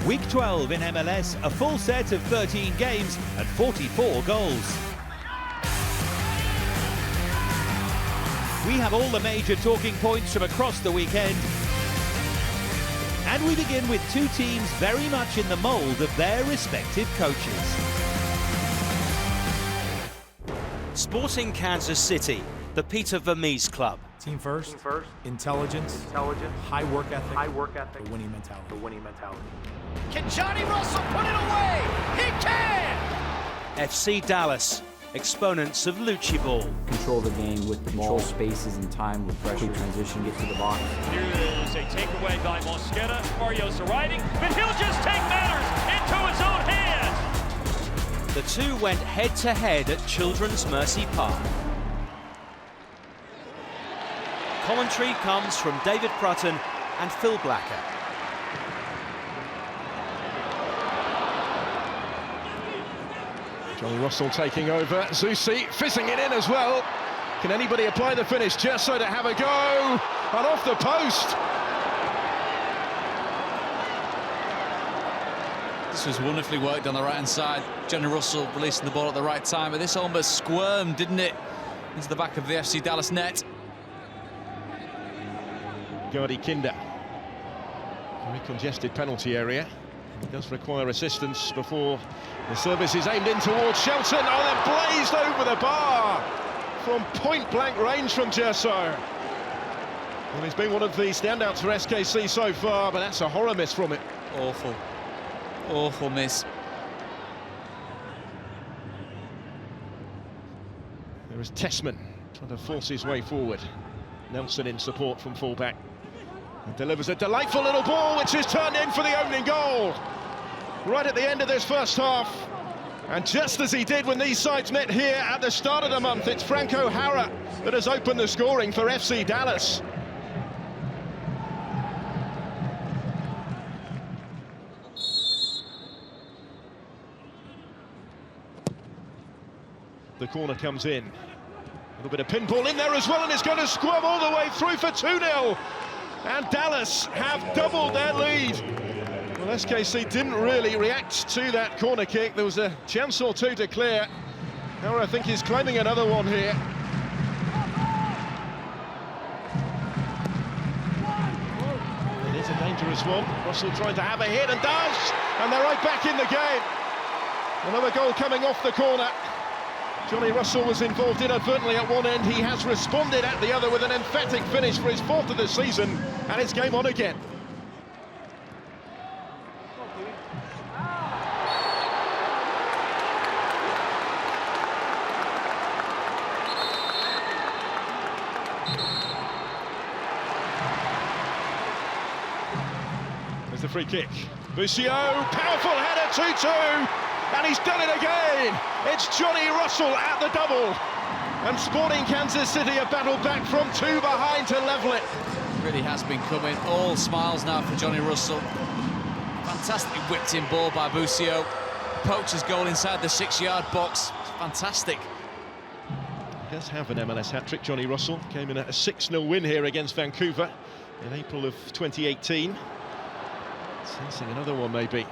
Week 12 in MLS, a full set of 13 games and 44 goals. We have all the major talking points from across the weekend. And we begin with two teams very much in the mould of their respective coaches. Sporting Kansas City, the Peter Vermees club. Team first, intelligence, high work ethic, the winning mentality. Can Johnny Russell put it away? He can! FC Dallas, exponents of Lucci ball. Control the game with the ball, spaces and time with pressure, transition, get to the box. Here is a takeaway by Mosquera. Mario's arriving, but he'll just take matters into his own hands. The two went head-to-head at Children's Mercy Park. Commentary comes from David Prutton and Phil Blacker. Johnny Russell taking over. Zusi fizzing it in as well. Can anybody apply the finish? Gesso to have a go. And off the post. This was wonderfully worked on the right-hand side. Johnny Russell releasing the ball at the right time, but this almost squirmed, didn't it? Into the back of the FC Dallas net. Gardy Kinder. Very congested penalty area. It does require assistance before the service is aimed in towards Shelton. Oh, that blazed over the bar from point-blank range from Gesso. Well, he's been one of the standouts for SKC so far, but that's a horror miss from it. Awful miss. There is Tessman trying to force his way forward. Nelson in support from fullback. And delivers a delightful little ball, which is turned in for the opening goal. Right at the end of this first half. And just as he did when these sides met here at the start of the month, it's Franco Hara that has opened the scoring for FC Dallas. The corner comes in. A little bit of pinball in there as well, and it's going to squirm all the way through for 2-0. And Dallas have doubled their lead. Well, SKC didn't really react to that corner kick. There was a chance or two to clear. Now I think he's claiming another one here. It is a dangerous one. Russell trying to have a hit and does. And they're right back in the game. Another goal coming off the corner. Johnny Russell was involved inadvertently at one end. He has responded at the other with an emphatic finish for his fourth of the season, and it's game on again. There's the free kick. Busio, powerful header, 2-2. And he's done it again! It's Johnny Russell at the double. And Sporting Kansas City have battled back from two behind to level it. Really has been coming. All smiles now for Johnny Russell. Fantastically whipped in ball by Busio. Poacher's goal inside the 6-yard box. Fantastic. He does have an MLS hat-trick, Johnny Russell. Came in at a 6-0 win here against Vancouver in April of 2018. Sensing another one, maybe.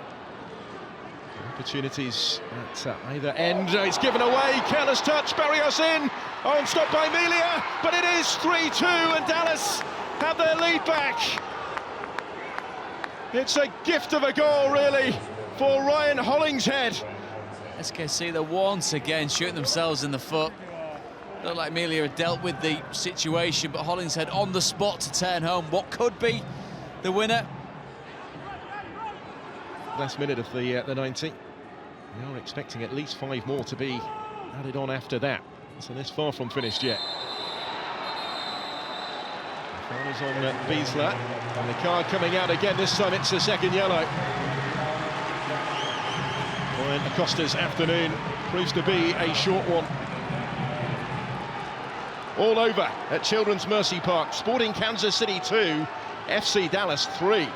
Opportunities at either end. It's given away. Careless touch. Barrios in. Oh, and stopped by Melia. But it is 3-2, and Dallas have their lead back. It's a gift of a goal, really, for Ryan Hollingshead. SKC, they're once again shooting themselves in the foot. Looked like Melia had dealt with the situation, but Hollingshead on the spot to turn home what could be the winner. Last minute of the 90. We are expecting at least 5 more to be added on after that. So this far from finished yet. The foul is on Beasler. And the card coming out again. This time it's a second yellow. Brian Acosta's afternoon proves to be a short one. All over at Children's Mercy Park. Sporting Kansas City 2, FC Dallas 3.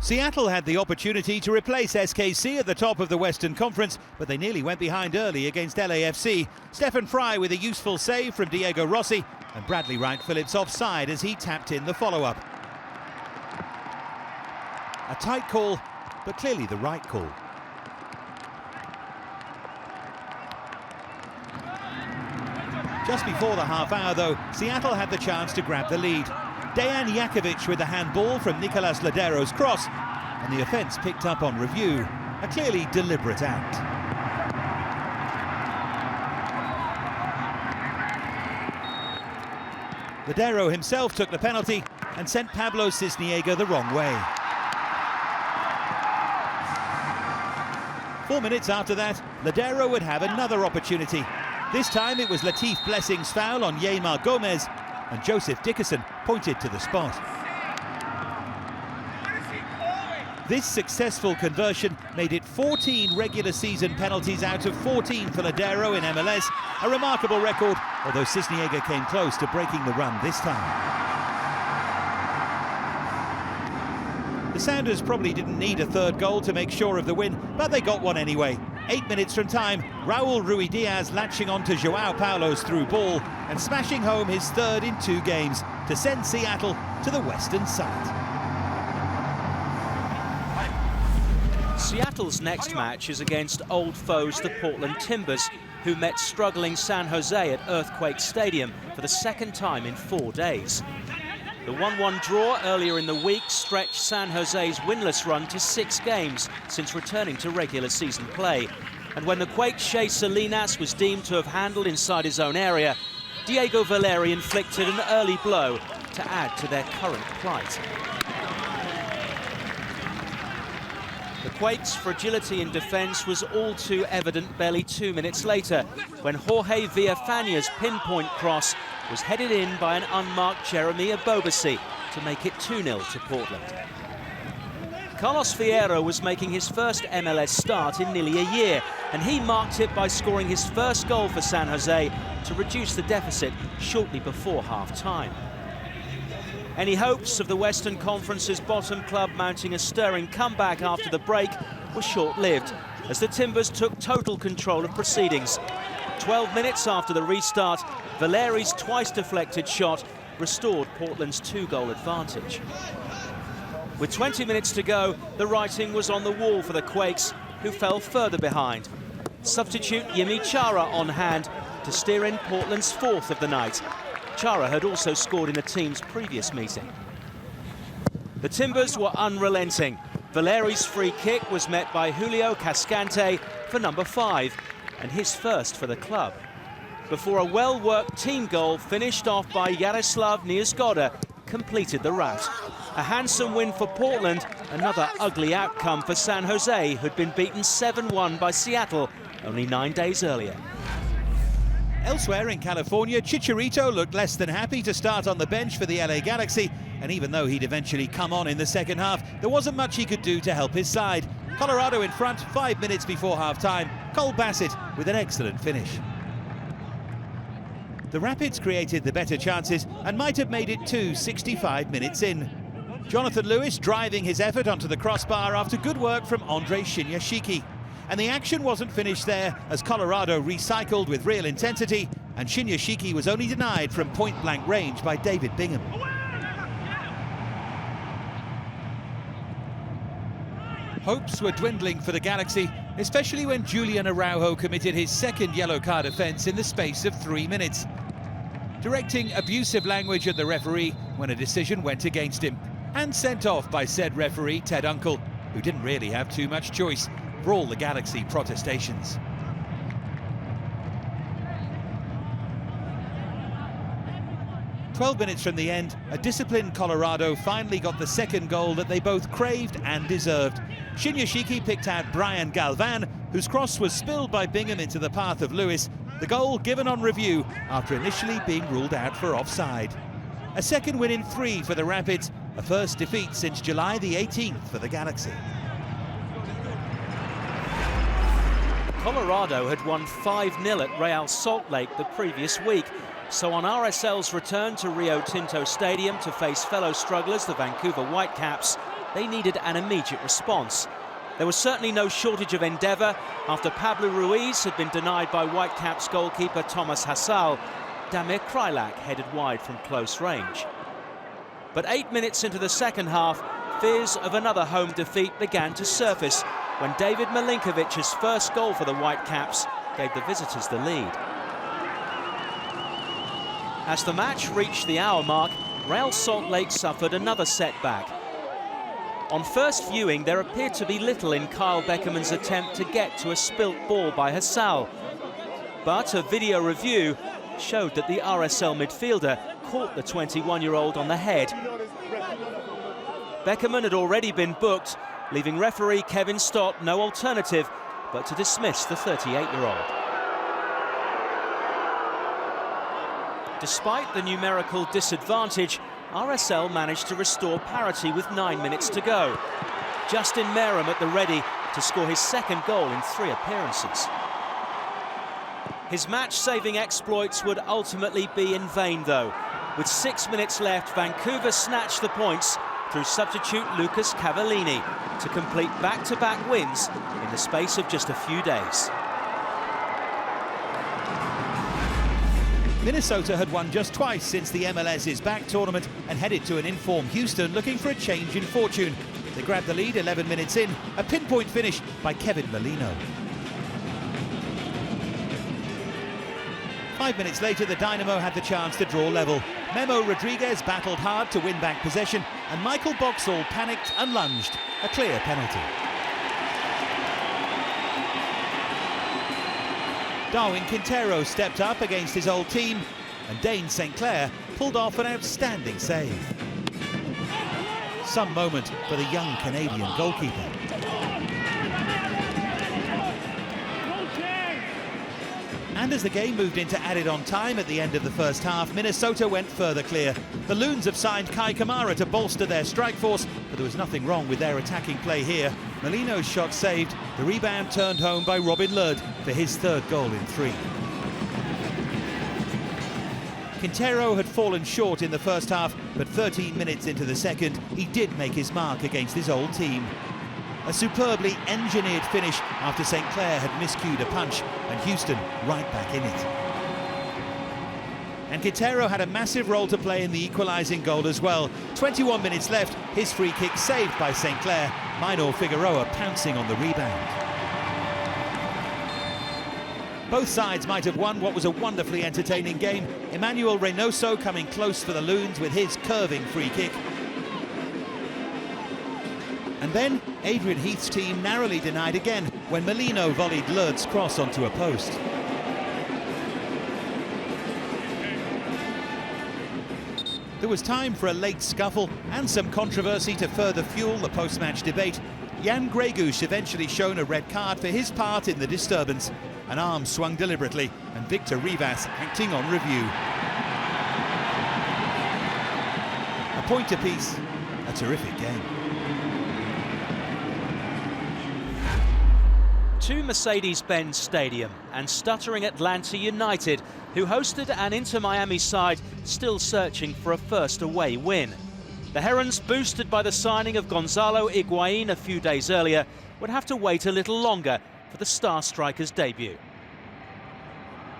Seattle had the opportunity to replace SKC at the top of the Western Conference, but they nearly went behind early against LAFC. Stephen Fry with a useful save from Diego Rossi, and Bradley Wright Phillips offside as he tapped in the follow-up. A tight call, but clearly the right call. Just before the half hour, though, Seattle had the chance to grab the lead. Dejan Jakovic with the handball from Nicolas Lodero's cross, and the offence picked up on review. A clearly deliberate act. Lodero himself took the penalty and sent Pablo Cisniega the wrong way. 4 minutes after that, Lodero would have another opportunity. This time it was Latif Blessing's foul on Yeimar Gomez, and Joseph Dickerson pointed to the spot. This successful conversion made it 14 regular season penalties out of 14 for Lodero in MLS, a remarkable record, although Cisniega came close to breaking the run this time. The Sounders probably didn't need a third goal to make sure of the win, but they got one anyway. 8 minutes from time, Raul Ruidiaz latching on to Joao Paulo's through ball and smashing home his third in 2 games to send Seattle to the western side. Seattle's next match is against old foes the Portland Timbers, who met struggling San Jose at Earthquake Stadium for the second time in 4 days. The 1-1 draw earlier in the week stretched San Jose's winless run to 6 games since returning to regular season play. And when the Quake's Shea Salinas was deemed to have handled inside his own area, Diego Valeri inflicted an early blow to add to their current plight. The Quakes' fragility in defence was all too evident barely 2 minutes later, when Jorge Villafaña's pinpoint cross was headed in by an unmarked Jeremy Ebobisse to make it 2-0 to Portland. Carlos Fierro was making his first MLS start in nearly a year, and he marked it by scoring his first goal for San Jose to reduce the deficit shortly before half-time. Any hopes of the Western Conference's bottom club mounting a stirring comeback after the break were short-lived, as the Timbers took total control of proceedings. 12 minutes after the restart, Valeri's twice-deflected shot restored Portland's 2-goal advantage. With 20 minutes to go, the writing was on the wall for the Quakes, who fell further behind. Substitute Yimi Chara on hand to steer in Portland's 4th of the night. Chara had also scored in the team's previous meeting. The Timbers were unrelenting. Valeri's free kick was met by Julio Cascante for number 5, and his first for the club, before a well-worked team goal finished off by Jaroslav Niezgoda completed the rout. A handsome win for Portland, another ugly outcome for San Jose, who'd been beaten 7-1 by Seattle only 9 days earlier. Elsewhere in California, Chicharito looked less than happy to start on the bench for the LA Galaxy, and even though he'd eventually come on in the second half, there wasn't much he could do to help his side. Colorado in front 5 minutes before half-time. Cole Bassett with an excellent finish. The Rapids created the better chances and might have made it 2 65 minutes in. Jonathan Lewis driving his effort onto the crossbar after good work from Andre Shinyashiki. And the action wasn't finished there, as Colorado recycled with real intensity, and Shinyashiki was only denied from point-blank range by David Bingham. Hopes were dwindling for the Galaxy, especially when Julian Araujo committed his second yellow card offence in the space of 3 minutes, directing abusive language at the referee when a decision went against him, and sent off by said referee Ted Uncle, who didn't really have too much choice for all the Galaxy protestations. "12 minutes from the end, a disciplined Colorado finally got the second goal that they both craved and deserved. Shinyashiki picked out Brian Galvan, whose cross was spilled by Bingham into the path of Lewis, the goal given on review after initially being ruled out for offside. A second win in 3 for the Rapids, a first defeat since July the 18th for the Galaxy. Colorado had won 5-0 at Real Salt Lake the previous week, so on RSL's return to Rio Tinto Stadium to face fellow strugglers, the Vancouver Whitecaps, they needed an immediate response. There was certainly no shortage of endeavour after Pablo Ruiz had been denied by Whitecaps goalkeeper Thomas Hassal. Damir Krylak headed wide from close range. But 8 minutes into the second half, fears of another home defeat began to surface when David Milinkovic's first goal for the Whitecaps gave the visitors the lead. As the match reached the hour mark, Real Salt Lake suffered another setback. On first viewing, there appeared to be little in Kyle Beckerman's attempt to get to a spilt ball by Hassal. But a video review showed that the RSL midfielder caught the 21-year-old on the head. Beckerman had already been booked, leaving referee Kevin Stott no alternative but to dismiss the 38-year-old. Despite the numerical disadvantage, RSL managed to restore parity with 9 minutes to go. Justin Meram at the ready to score his second goal in 3 appearances. His match-saving exploits would ultimately be in vain, though. With 6 minutes left, Vancouver snatched the points through substitute Lucas Cavallini to complete back-to-back wins in the space of just a few days. Minnesota had won just twice since the MLS is Back tournament and headed to an in-form Houston looking for a change in fortune. They grabbed the lead 11 minutes in, a pinpoint finish by Kevin Molino. 5 minutes later, the Dynamo had the chance to draw level. Memo Rodriguez battled hard to win back possession, and Michael Boxall panicked and lunged. A clear penalty. Darwin Quintero stepped up against his old team, and Dane St. Clair pulled off an outstanding save. Some moment for the young Canadian goalkeeper. And as the game moved into added-on time at the end of the first half, Minnesota went further clear. The Loons have signed Kai Kamara to bolster their strike force, but there was nothing wrong with their attacking play here. Molino's shot saved, the rebound turned home by Robin Lurd for his 3rd goal in 3. Quintero had fallen short in the first half, but 13 minutes into the second, he did make his mark against his old team. A superbly engineered finish after St. Clair had miscued a punch, and Houston right back in it. And Quintero had a massive role to play in the equalising goal as well. 21 minutes left, his free kick saved by St. Clair, Minor Figueroa pouncing on the rebound. Both sides might have won what was a wonderfully entertaining game. Emmanuel Reynoso coming close for the Loons with his curving free kick. And then Adrian Heath's team narrowly denied again when Molino volleyed Lurd's cross onto a post. There was time for a late scuffle and some controversy to further fuel the post-match debate. Jan Greguš eventually shown a red card for his part in the disturbance. An arm swung deliberately and Victor Rivas acting on review. A point apiece, a terrific game. To Mercedes-Benz Stadium and stuttering Atlanta United, who hosted an Inter Miami side still searching for a first away win. The Herons, boosted by the signing of Gonzalo Higuain a few days earlier, would have to wait a little longer for the star striker's debut.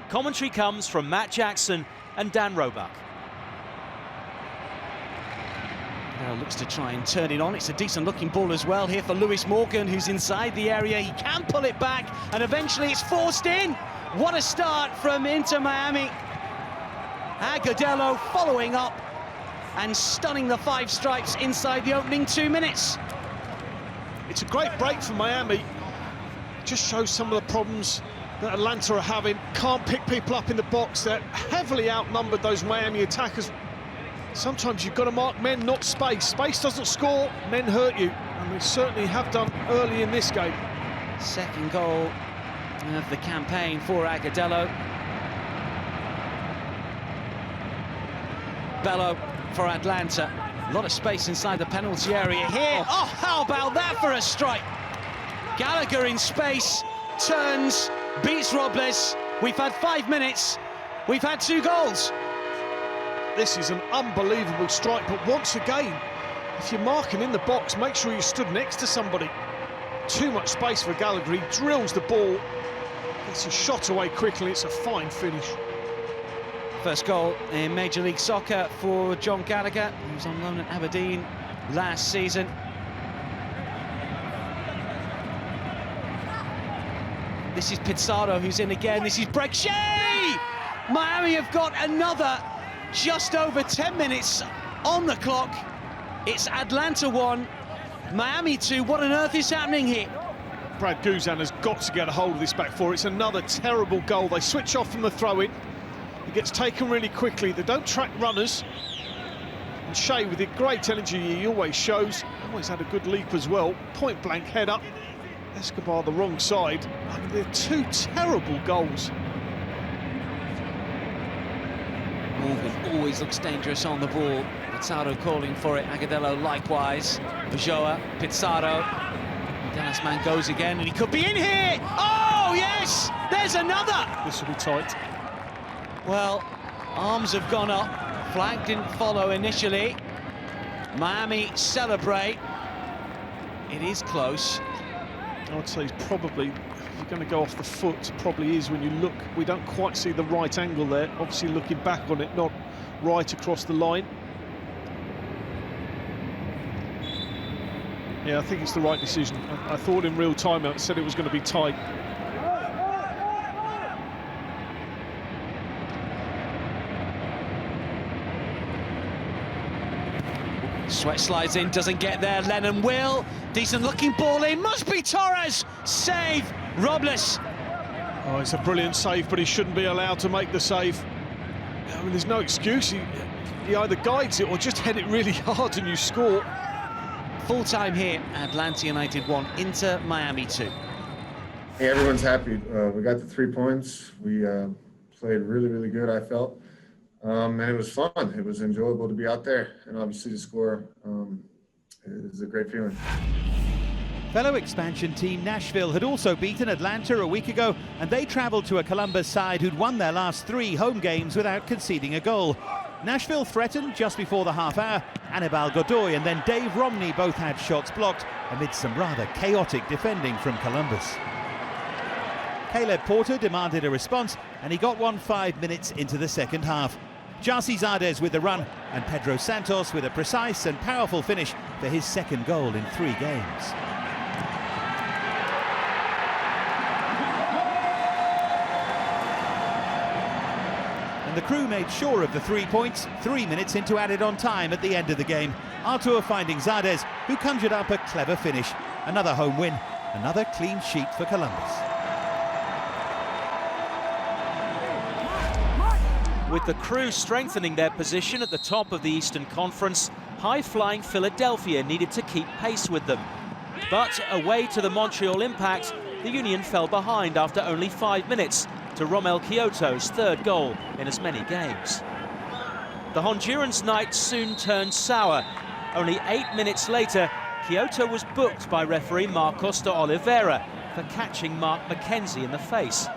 Commentary comes from Matt Jackson and Dan Roebuck. Looks to try and turn it on. It's a decent looking ball as well here for Lewis Morgan, who's inside the area. He can pull it back and eventually it's forced in. What a start from Inter Miami. Agudelo following up and stunning the 5 stripes inside the opening 2 minutes. It's a great break for Miami. Just shows some of the problems that Atlanta are having. Can't pick people up in the box. They're heavily outnumbered, those Miami attackers. Sometimes you've got to mark men, not space. Space doesn't score, men hurt you. And they certainly have done early in this game. Second goal of the campaign for Agudelo. Bello for Atlanta. A lot of space inside the penalty area here. Oh, how about that for a strike? Gallagher in space, turns, beats Robles. We've had 5 minutes, we've had 2 goals. This is an unbelievable strike, but once again, if you're marking in the box, make sure you stood next to somebody. Too much space for Gallagher. He drills the ball, gets a shot away quickly. It's a fine finish. First goal in Major League Soccer for John Gallagher, who was on loan at Aberdeen last season. This is Pizarro who's in again. This is Breccia! Miami have got another just over 10 minutes on the clock. It's Atlanta 1, Miami 2. What on earth is happening here? Brad Guzan has got to get a hold of this back four. It's another terrible goal. They switch off from the throw-in. It gets taken really quickly. They don't track runners. And Shea, with the great energy he always shows, always had a good leap as well. Point-blank header. Escobar the wrong side. I mean, they're two terrible goals. Morgan always looks dangerous on the ball. Pizarro calling for it. Agudelo likewise. Ulloa, Pizarro. Dallas man goes again, and he could be in here. Oh yes, there's another. This will be tight. Well, arms have gone up. Flag didn't follow initially. Miami celebrate. It is close. I would say he's probably, if you're going to go off the foot, probably is when you look. We don't quite see the right angle there. Obviously looking back on it, not right across the line. Yeah, I think it's the right decision. I thought in real time, I said it was going to be tight. Sweat slides in, doesn't get there. Lennon will. Decent looking ball in. Must be Torres. Save. Robles. Oh, it's a brilliant save, but he shouldn't be allowed to make the save. I mean, there's no excuse. He either guides it or just head it really hard and you score. Full time here. Atlanta United 1, Inter Miami 2. Hey, everyone's happy. We got the 3 points. We played really, really good, I felt. And it was fun. It was enjoyable to be out there. And obviously to score is a great feeling. Fellow expansion team Nashville had also beaten Atlanta a week ago, and they travelled to a Columbus side who'd won their last 3 home games without conceding a goal. Nashville threatened just before the half hour. Anibal Godoy and then Dave Romney both had shots blocked amid some rather chaotic defending from Columbus. Caleb Porter demanded a response, and he got one 5 minutes into the second half. Jarcy Zardes with the run, and Pedro Santos with a precise and powerful finish for his second goal in 3 games. And the crew made sure of the 3 points 3 minutes into added-on time at the end of the game. Artur finding Zardes, who conjured up a clever finish. Another home win, another clean sheet for Columbus. With the crew strengthening their position at the top of the Eastern Conference, high-flying Philadelphia needed to keep pace with them. But away to the Montreal Impact, the Union fell behind after only 5 minutes to Romel Kyoto's 3rd goal in as many games. The Hondurans' night soon turned sour. Only 8 minutes later, Kyoto was booked by referee Marcos de Oliveira for catching Mark McKenzie in the face.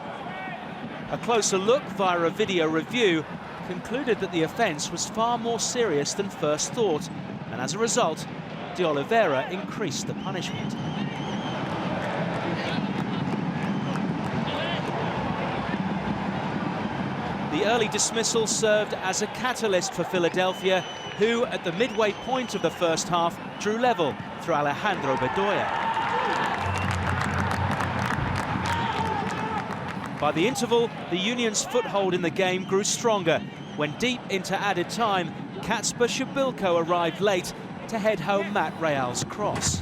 A closer look via a video review concluded that the offence was far more serious than first thought, and as a result, de Oliveira increased the punishment. The early dismissal served as a catalyst for Philadelphia, who, at the midway point of the first half, drew level through Alejandro Bedoya. By the interval, the Union's foothold in the game grew stronger when deep into added time, Kacper Shabilko arrived late to head home Matt Real's cross.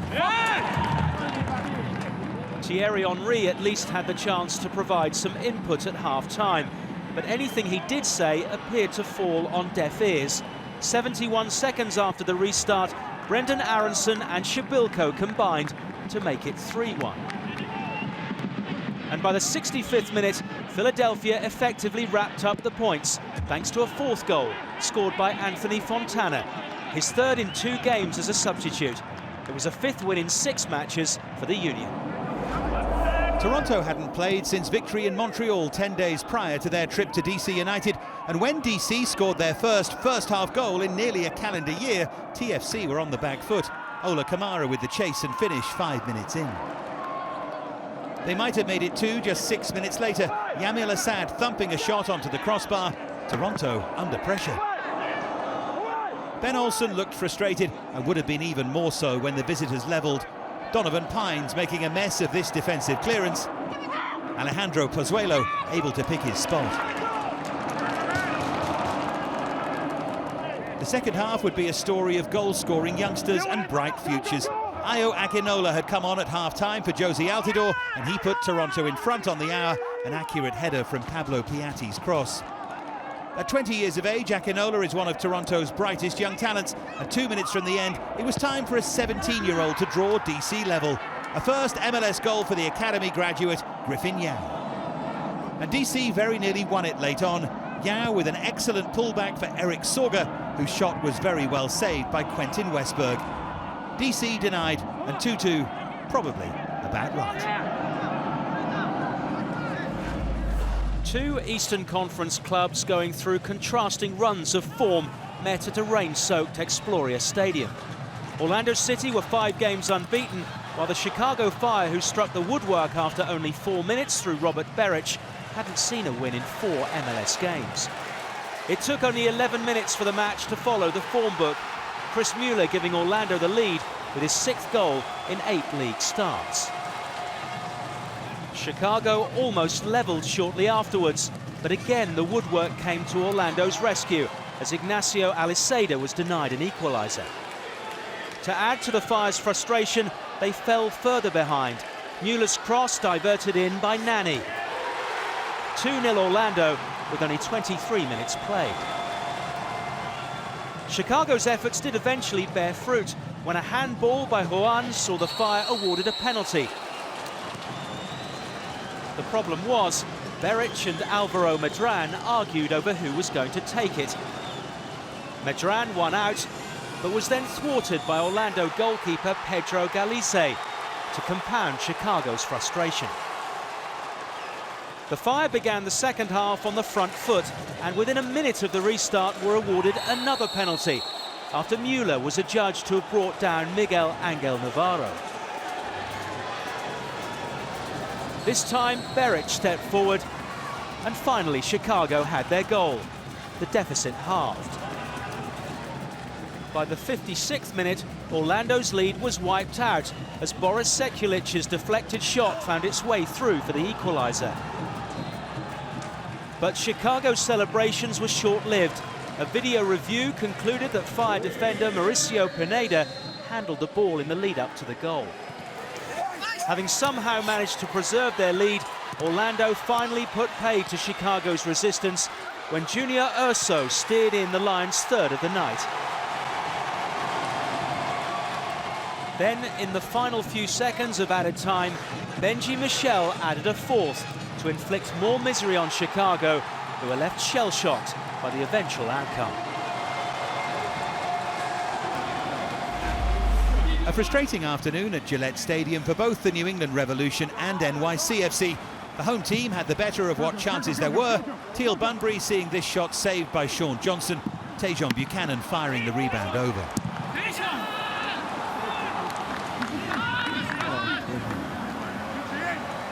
Thierry Henry at least had the chance to provide some input at half-time, but anything he did say appeared to fall on deaf ears. 71 seconds after the restart, Brendan Aronson and Shabilko combined to make it 3-1. And by the 65th minute, Philadelphia effectively wrapped up the points, thanks to a 4th goal, scored by Anthony Fontana, his 3rd in 2 games as a substitute. It was a 5th win in 6 matches for the Union. Toronto hadn't played since victory in Montreal 10 days prior to their trip to DC United, and when DC scored their first-half goal in nearly a calendar year, TFC were on the back foot. Ola Kamara with the chase and finish 5 minutes in. They might have made it 2 just 6 minutes later. Yamil Assad thumping a shot onto the crossbar. Toronto under pressure. Ben Olsen looked frustrated and would have been even more so when the visitors levelled. Donovan Pines making a mess of this defensive clearance. Alejandro Pozuelo able to pick his spot. The second half would be a story of goal-scoring youngsters and bright futures. Ayo Akinola had come on at half-time for Josie Altidore, and he put Toronto in front on the hour, an accurate header from Pablo Piatti's cross. At 20 years of age, Akinola is one of Toronto's brightest young talents, and 2 minutes from the end, it was time for a 17-year-old to draw DC level. A first MLS goal for the academy graduate, Griffin Yao. And DC very nearly won it late on. Yao with an excellent pullback for Eric Sorga, whose shot was very well saved by Quentin Westberg. DC denied, and 2-2, probably about right. Two Eastern Conference clubs going through contrasting runs of form met at a rain-soaked Exploria Stadium. Orlando City were 5 games unbeaten, while the Chicago Fire, who struck the woodwork after only 4 minutes through Robert Beric, hadn't seen a win in 4 MLS games. It took only 11 minutes for the match to follow the form book, Chris Mueller giving Orlando the lead with his 6th goal in 8 league starts. Chicago almost levelled shortly afterwards, but again the woodwork came to Orlando's rescue as Ignacio Aliseda was denied an equaliser. To add to the Fire's frustration, they fell further behind. Mueller's cross diverted in by Nani. 2-0 Orlando with only 23 minutes played. Chicago's efforts did eventually bear fruit when a handball by Juan saw the Fire awarded a penalty. The problem was, Beric and Alvaro Medran argued over who was going to take it. Medran won out, but was then thwarted by Orlando goalkeeper Pedro Galize to compound Chicago's frustration. The Fire began the second half on the front foot, and within a minute of the restart were awarded another penalty after Mueller was adjudged to have brought down Miguel Angel Navarro. This time, Beric stepped forward, and finally Chicago had their goal. The deficit halved. By the 56th minute, Orlando's lead was wiped out as Boris Sekulic's deflected shot found its way through for the equaliser. But Chicago's celebrations were short-lived. A video review concluded that Fire defender Mauricio Pineda handled the ball in the lead-up to the goal. Having somehow managed to preserve their lead, Orlando finally put paid to Chicago's resistance when Junior Urso steered in the Lions' third of the night. Then, in the final few seconds of added time, Benji Michel added a 4th to inflict more misery on Chicago, who were left shell-shocked by the eventual outcome. A frustrating afternoon at Gillette Stadium for both the New England Revolution and NYCFC. The home team had the better of what chances there were. Teal Bunbury seeing this shot saved by Sean Johnson. Tajon Buchanan firing the rebound over.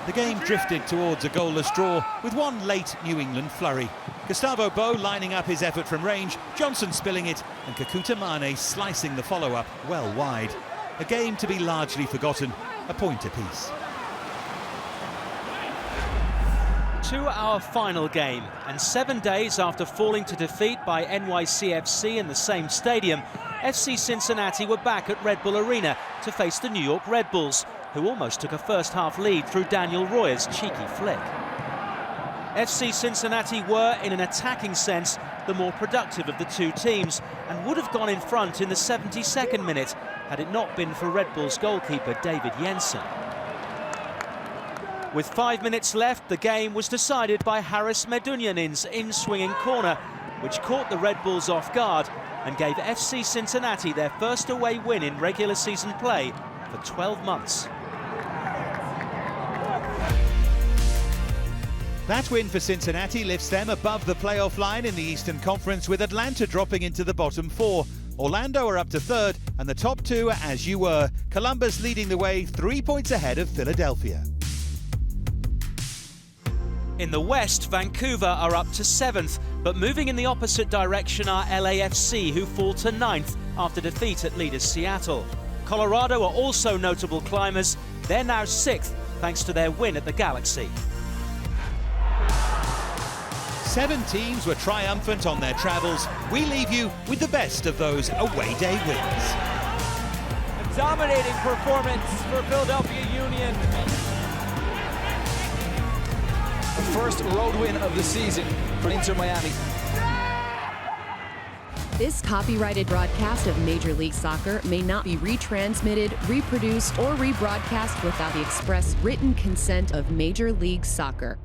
The game drifted towards a goalless draw with one late New England flurry. Gustavo Bo lining up his effort from range, Johnson spilling it, and Kakuta Mane slicing the follow-up well wide. A game to be largely forgotten, a point apiece. To our final game, and 7 days after falling to defeat by NYCFC in the same stadium, FC Cincinnati were back at Red Bull Arena to face the New York Red Bulls, who almost took a first-half lead through Daniel Royer's cheeky flick. FC Cincinnati were, in an attacking sense, the more productive of the two teams and would have gone in front in the 72nd minute had it not been for Red Bull's goalkeeper David Jensen. With 5 minutes left, the game was decided by Haris Medunjanin's in-swinging corner, which caught the Red Bulls off guard and gave FC Cincinnati their first away win in regular season play for 12 months. That win for Cincinnati lifts them above the playoff line in the Eastern Conference, with Atlanta dropping into the bottom 4. Orlando are up to 3rd, and the top 2 are as you were. Columbus leading the way 3 points ahead of Philadelphia. In the West, Vancouver are up to 7th, but moving in the opposite direction are LAFC, who fall to 9th after defeat at leaders Seattle. Colorado are also notable climbers. They're now 6th, thanks to their win at the Galaxy. 7 teams were triumphant on their travels. We leave you with the best of those away day wins. A dominating performance for Philadelphia Union. The first road win of the season for Inter Miami. This copyrighted broadcast of Major League Soccer may not be retransmitted, reproduced, or rebroadcast without the express written consent of Major League Soccer.